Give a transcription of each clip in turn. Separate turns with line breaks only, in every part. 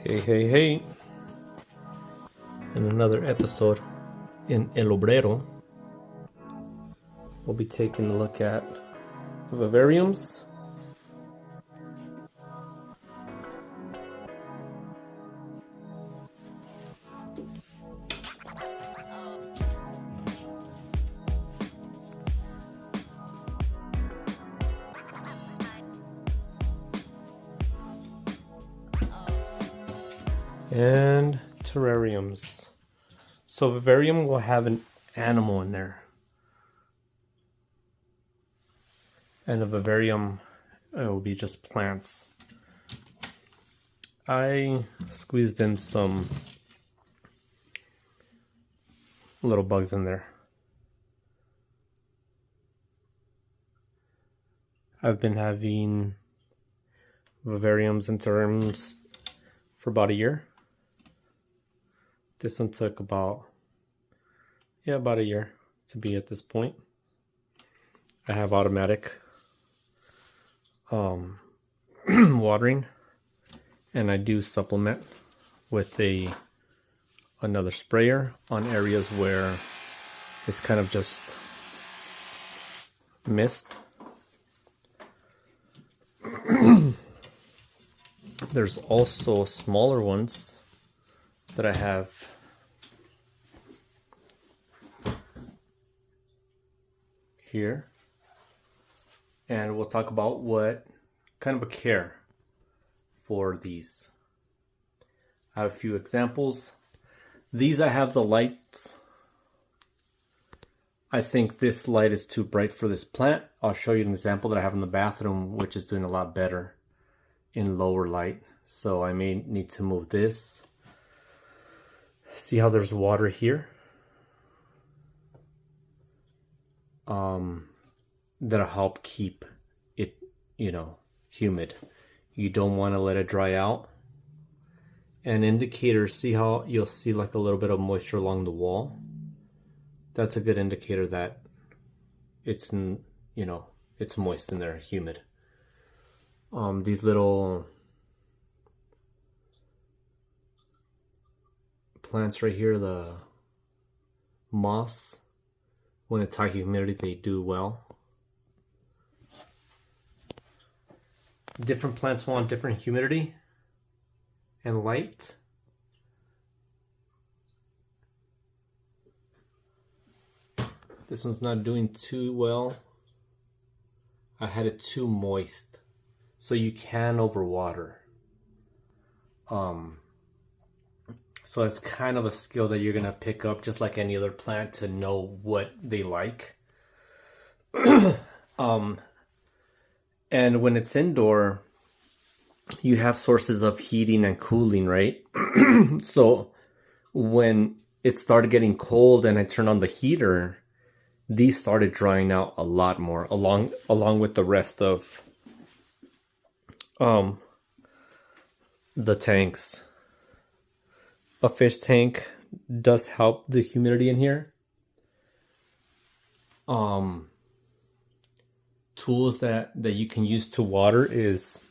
Hey. In another episode in El Obrero, we'll be taking a look at vivariums. And terrariums. So vivarium will have an animal in there. And a vivarium, it will be just plants. I squeezed in some little bugs in there. I've been having vivariums and terrariums for about a year. This one took about a year to be at this point. I have automatic watering, and I do supplement with another sprayer on areas where it's kind of just mist. There's also smaller ones that I have here, and we'll talk about what kind of a care for these. I have a few examples. These, I have the lights. I think this light is too bright for this plant. I'll show you an example that I have in the bathroom, which is doing a lot better in lower light. So I may need to move this. See how there's water here? That'll help keep it, humid. You don't want to let it dry out. And indicators, see how you'll see like a little bit of moisture along the wall? That's a good indicator that it's moist in there, humid. These little plants right here, the moss, when it's high humidity, they do well. Different plants want different humidity and light. This one's not doing too well. I had it too moist. So you can overwater. So it's kind of a skill that you're going to pick up just like any other plant to know what they like. And when it's indoor, you have sources of heating and cooling, right? So when it started getting cold and I turned on the heater, these started drying out a lot more along with the rest of the tanks. A fish tank does help the humidity in here. Tools that you can use to water is,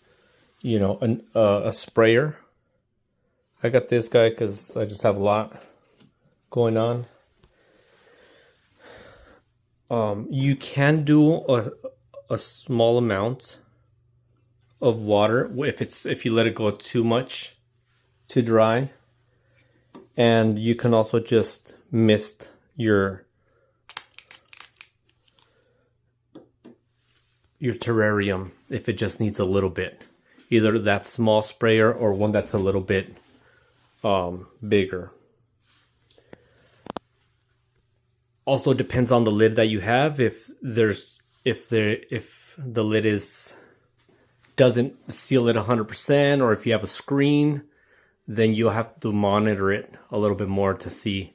a sprayer. I got this guy because I just have a lot going on. You can do a small amount of water if you let it go too much to dry, and you can also just mist your terrarium if it just needs a little bit, either that small sprayer or one that's a little bit bigger. Also depends on the lid that you have. If the lid doesn't seal it 100%, or if you have a screen, then you'll have to monitor it a little bit more to see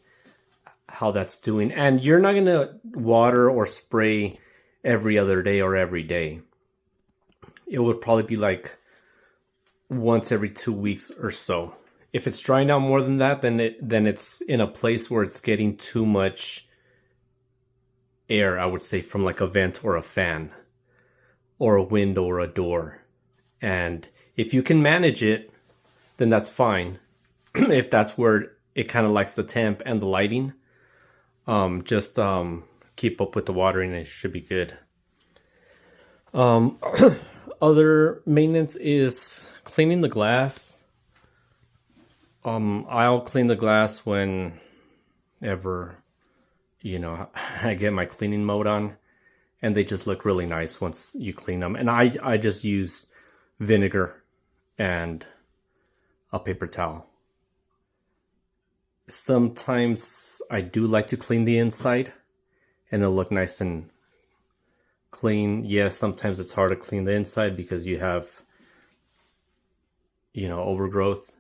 how that's doing. And you're not gonna water or spray every other day or every day. It would probably be like once every 2 weeks or so. If it's drying out more than that, then it's in a place where it's getting too much air, I would say, from like a vent or a fan or a window or a door. And if you can manage it, then that's fine. If that's where it kind of likes the temp and the lighting, just keep up with the watering and it should be good. Other maintenance is cleaning the glass. I'll clean the glass whenever, you know, I get my cleaning mode on, and they just look really nice once you clean them. And I just use vinegar and a paper towel. Sometimes I do like to clean the inside and it'll look nice and clean. Yes, sometimes it's hard to clean the inside because you have, you know, overgrowth.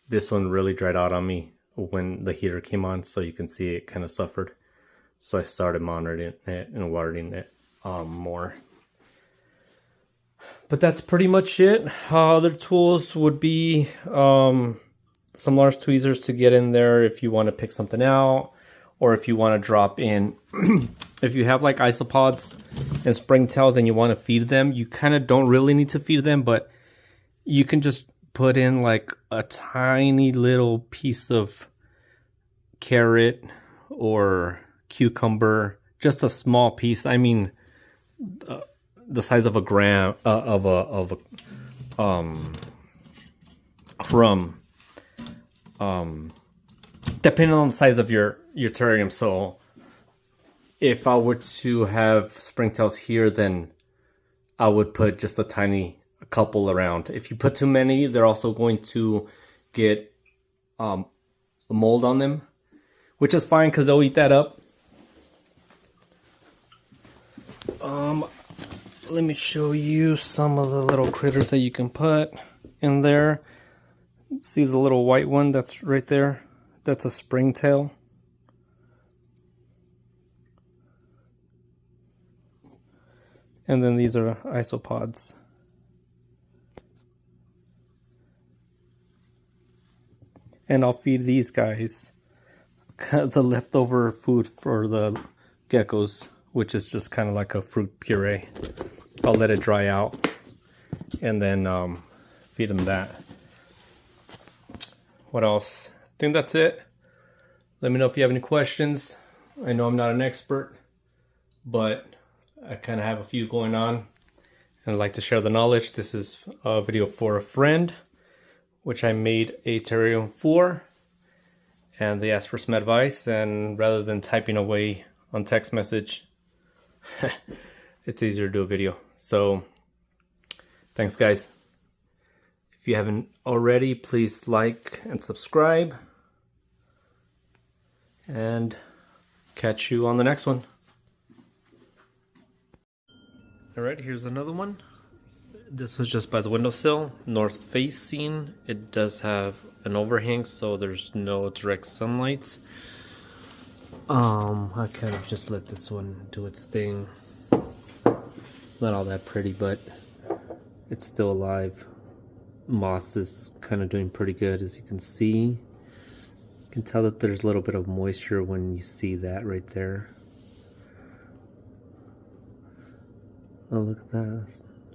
This one really dried out on me when the heater came on, so you can see it kind of suffered. So I started monitoring it and watering it more. But that's pretty much it. Other tools would be some large tweezers to get in there if you want to pick something out, or if you want to drop in. If you have like isopods and springtails and you want to feed them, you kind of don't really need to feed them, but you can just put in like a tiny little piece of carrot or cucumber, just a small piece. I mean, the size of a gram of a crumb. Depending on the size of your terrarium. So if I were to have springtails here, then I would put just a couple around. If you put too many, they're also going to get mold on them, which is fine because they'll eat that up. Let me show you some of the little critters that you can put in there. See the little white one that's right there? That's a springtail. And then these are isopods. And I'll feed these guys the leftover food for the geckos, which is just kind of like a fruit puree. I'll let it dry out and then feed them that. What else? I think that's it. Let me know if you have any questions. I know I'm not an expert, but I kind of have a few going on and I'd like to share the knowledge. This is a video for a friend, which I made a terrarium for, and they asked for some advice, and rather than typing away on text message, it's easier to do a video. So thanks guys. If you haven't already, please like and subscribe, and catch you on the next one. Alright, here's another one. This was just by the windowsill, north facing. It does have an overhang, so there's no direct sunlight. I kind of just let this one do its thing. It's not all that pretty, but it's still alive. Moss is kind of doing pretty good, as you can see. You can tell that there's a little bit of moisture when you see that right there. Oh, look at that.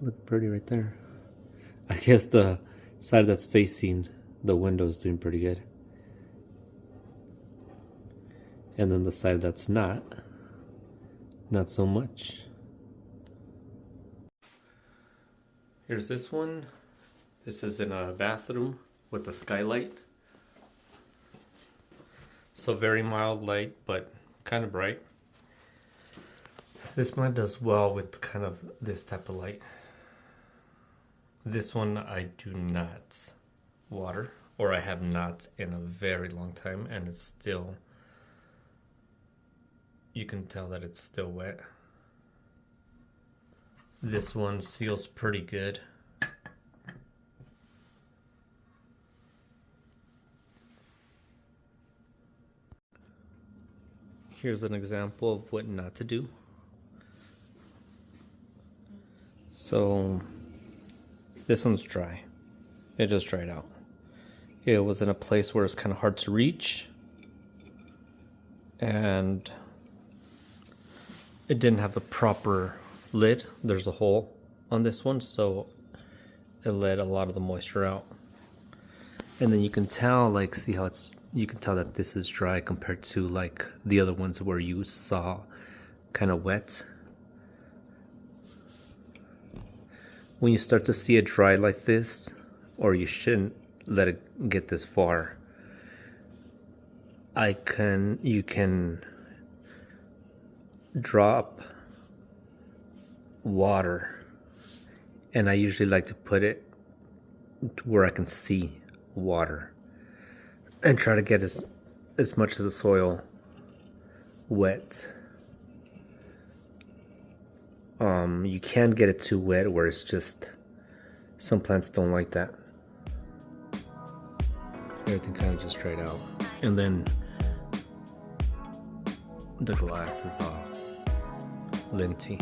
Look pretty right there. I guess the side that's facing the window is doing pretty good. And then the side that's not so much. Here's this one. This is in a bathroom with a skylight. So very mild light, but kind of bright. This one does well with kind of this type of light. This one I do not water, or I have not in a very long time, and it's still, you can tell that it's still wet. This one seals pretty good. Here's an example of what not to do. So this one's dry. It just dried out. It was in a place where it's kind of hard to reach, and it didn't have the proper lid. There's a hole on this one, so it let a lot of the moisture out. And then you can tell, like, see how you can tell that this is dry compared to like the other ones where you saw kind of wet. When you start to see it dry like this, or you shouldn't let it get this far, you can drop water, and I usually like to put it where I can see water and try to get as much of the soil wet. You can get it too wet where it's just, some plants don't like that. So everything kind of just dried out. And then the glass is all linty.